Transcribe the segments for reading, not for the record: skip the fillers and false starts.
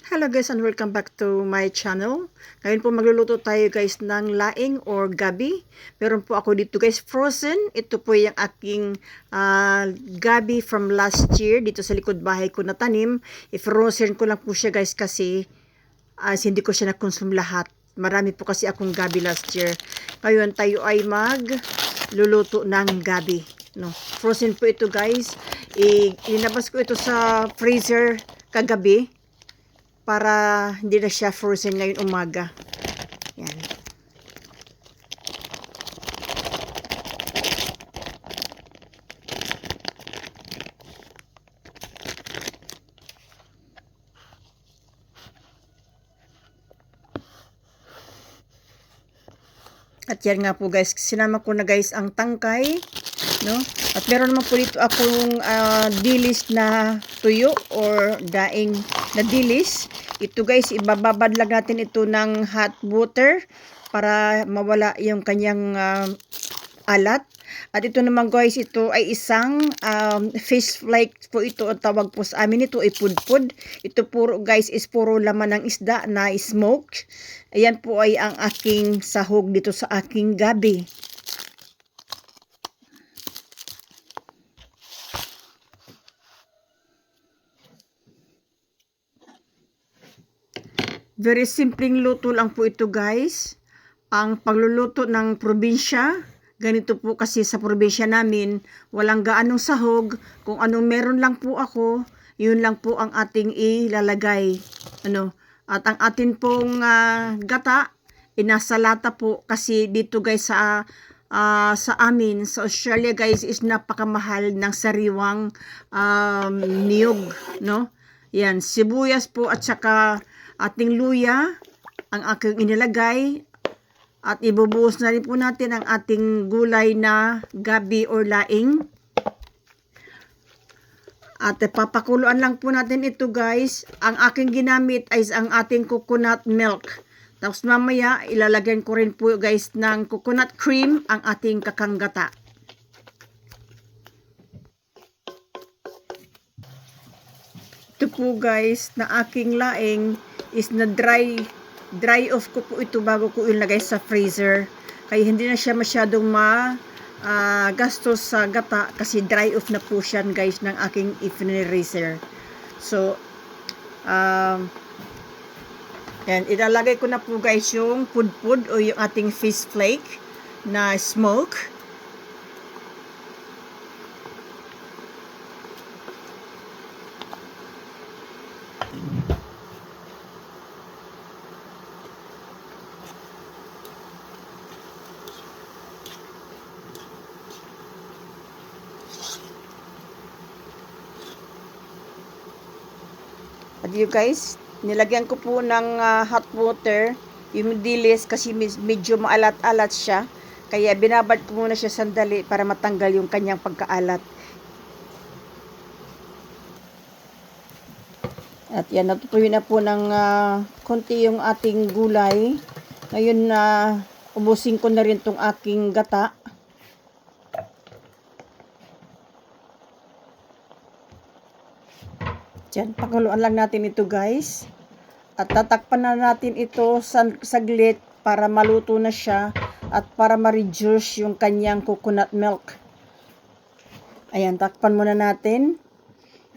Hello guys and welcome back to my channel. Ngayon po magluluto tayo guys ng laing or gabi. Meron po ako dito guys frozen. Ito po yung aking gabi from last year dito sa likod bahay ko na tanim. I-frozen ko lang po siya guys kasi hindi ko siya na-consume lahat. Marami po kasi akong gabi last year. Ngayon tayo ay magluluto ng gabi. No, frozen po ito guys. Inabas ko ito sa freezer kagabi para hindi na siya frozen ngayon umaga. Yan. At yan nga po guys, sinama ko na guys ang tangkay, no? At meron naman po dito akong dilis na tuyo or daing na dilis. Ito guys, ibababad lang natin ito ng hot water para mawala yung kanyang alat. At ito naman guys, ito ay isang fish flake po ito ang tawag po sa amin. Ito ay pudpud. Ito puro guys is puro laman ng isda na smoked. Ayan po ay ang aking sahog dito sa aking gabi. Very simpleng luto lang po ito guys. Ang pagluluto ng probinsya, ganito po kasi sa probinsya namin, walang gaanong sahog. Kung anong meron lang po ako, yun lang po ang ating ilalagay. At ang atin pong gata, nasa lata po kasi dito guys sa amin, sa Australia guys, is napakamahal ng sariwang niyog, no? Yan, sibuyas po at saka ating luya ang aking inilagay. At ibubuhos na rin po natin ang ating gulay na gabi or laing. At papakuluan lang po natin ito guys. Ang aking ginamit ay ang ating coconut milk. Tapos mamaya ilalagyan ko rin po guys ng coconut cream ang ating kakanggata. Ito po guys na aking laing is na dry off ko po ito bago ko ilagay sa freezer. Kaya hindi na siya masyadong gastos sa gata kasi dry off na po siya guys ng aking freezer. So, yan, ilalagay ko na po guys yung pudpud o yung ating fish flake na smoke. At you guys, nilagyan ko po ng hot water yung dilis kasi medyo maalat-alat siya. Kaya binabad ko muna siya sandali para matanggal yung kanyang pagkaalat. At yan, natutuyo na po ng konti yung ating gulay. Ngayon ubusin ko na rin tong aking gata. Diyan, pakuluan lang natin ito guys. At tatakpan na natin ito saglit para maluto na siya at para ma-reduce yung kanyang coconut milk. Ayan, takpan muna natin.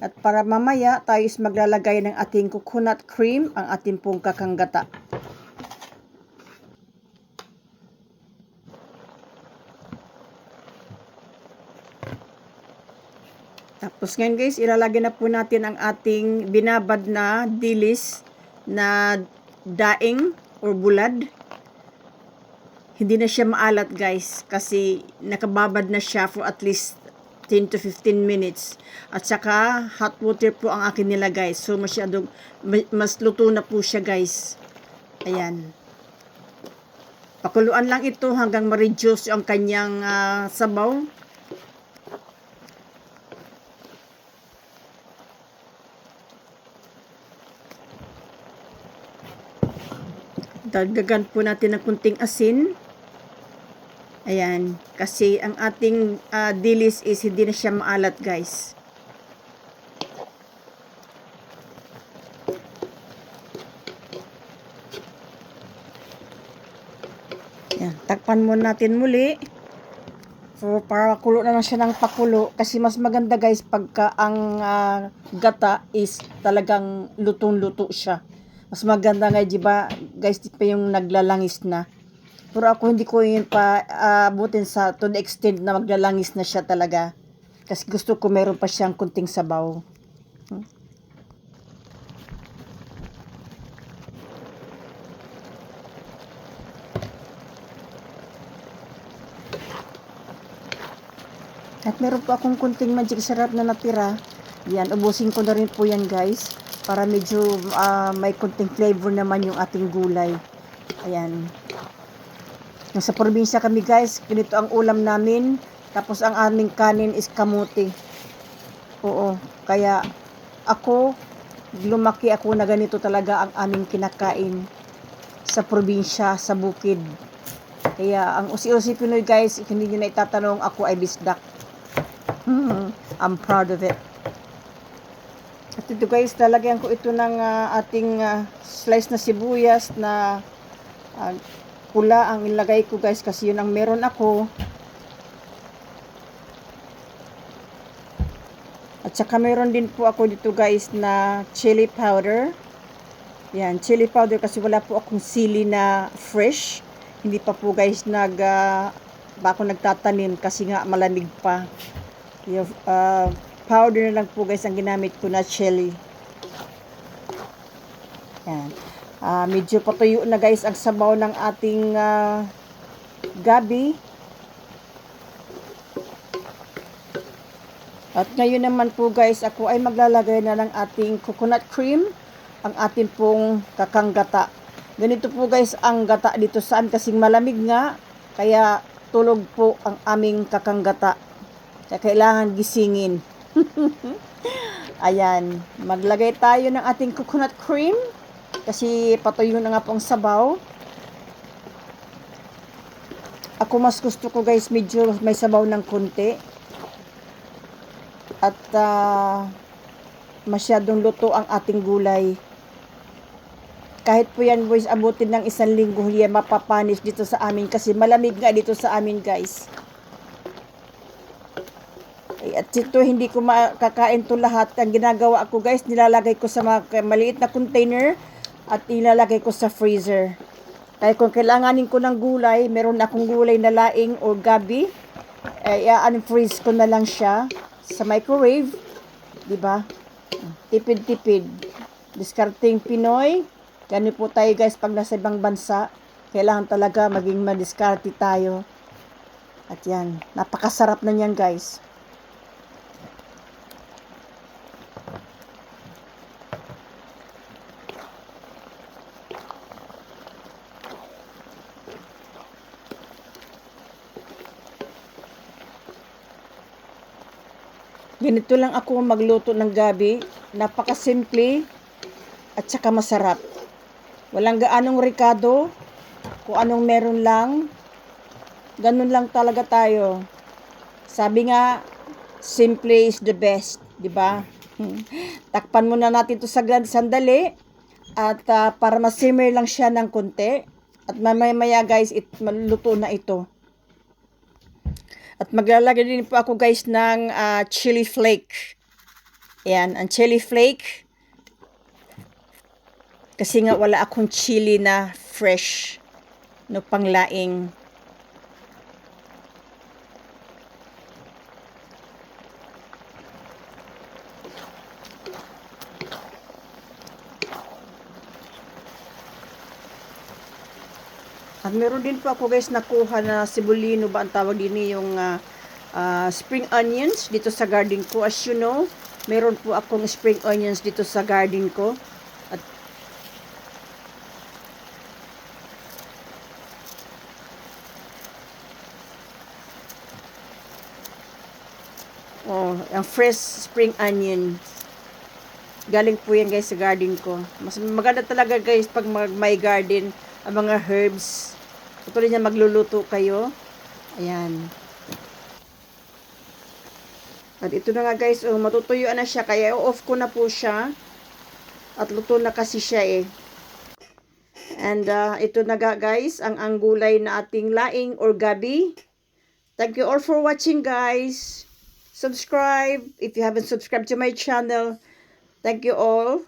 At para mamaya tayo is maglalagay ng ating coconut cream, ang ating pong kakanggata. Tapos ngayon guys, ilalagay na po natin ang ating binabad na dilis na daing or bulad. Hindi na siya maalat guys kasi nakababad na siya for at least 10 to 15 minutes. At saka hot water po ang akin nilagay. So masyadong mas luto na po siya guys. Ayan. Pakuluan lang ito hanggang ma-reduce yung kanyang sabaw. Dagdagan po natin ng kunting asin. Ayan, kasi ang ating dilis is hindi na siya maalat guys. Yan, takpan muna natin muli. So, para kulo na lang siya ng pakulo. Kasi mas maganda guys pagka ang gata is talagang lutong-luto siya. Mas maganda nga, diba guys, di pa yung naglalangis na. Pero ako hindi ko yun pa abutin sa to the extent na maglalangis na siya talaga. Kasi gusto ko meron pa siyang kunting sabaw. At meron po akong kunting magic sarap na natira. Yan, ubusin ko na rin po yan guys. Para medyo may kunting flavor naman yung ating gulay. Ayan. Nasa probinsya kami guys, ganito ang ulam namin. Tapos ang aming kanin is kamote. Oo, kaya ako, lumaki ako na ganito talaga ang aming kinakain. Sa probinsya, sa bukid. Kaya ang usi-usi Pinoy guys, hindi nyo na itatanong ako ay bisdak. I'm proud of it. At ito guys, lalagyan ko ito ng ating slice na sibuyas na pula ang ilagay ko guys kasi yun ang meron ako. At saka meron din po ako dito guys na chili powder. Yan, chili powder kasi wala po akong sili na fresh. Hindi pa po guys ba ako nagtatanim kasi nga malamig pa. Yung powder na lang po guys ang ginamit ko na chili. Yan. Medyo patuyo na guys ang sabaw ng ating gabi. At ngayon naman po guys, ako ay maglalagay na ng ating coconut cream, ang ating pong kakanggata. Ganito po guys ang gata dito saan kasing malamig nga, kaya tulog po ang aming kakanggata. Kaya kailangan gisingin. Ayan, maglagay tayo ng ating coconut cream kasi patuyo na nga po ang sabaw. Ako mas gusto ko guys medyo may sabaw ng konti. At masyadong luto ang ating gulay. Kahit po yan boys abutin ng 1 linggo hindi mapapanis dito sa amin kasi malamig nga dito sa amin guys. At ito hindi ko makakain to lahat. Ang ginagawa ko guys, nilalagay ko sa mga maliit na container at nilalagay ko sa freezer. Kaya kung kailanganin ko ng gulay, meron akong gulay na laing o gabi, i-unfreeze ko na lang siya sa microwave, di ba? Tipid-tipid. Discarding Pinoy. Ganun po tayo guys pag nasa ibang bansa. Kailangan talaga maging madiskarte tayo. At yan, napakasarap na yan guys. Ganito lang ako magluto ng gabi. Napakasimple at saka masarap. Walang gaanong rikado. Kung anong meron lang. Ganun lang talaga tayo. Sabi nga, simple is the best. Diba? Takpan muna natin to sa sandali. At para masimmer lang siya ng konti. At mamaya guys, maluto na ito. At maglalagay din po ako guys ng chili flake. Ayan, ang chili flake. Kasi nga wala akong chili na fresh. No panglaing. At meron din po ako guys nakuha na sibulino ba ang tawag din yung spring onions dito sa garden ko. As you know, meron po akong spring onions dito sa garden ko. At ang fresh spring onion. Galing po yan guys sa garden ko. Mas maganda talaga guys pag may garden ang mga herbs. Tuloy niya magluluto kayo. Ayan. At ito na nga guys, matutuyuan na siya. Kaya off ko na po siya. At luto na kasi siya eh. And ito na guys, ang gulay na ating laing or gabi. Thank you all for watching guys. Subscribe if you haven't subscribed to my channel. Thank you all.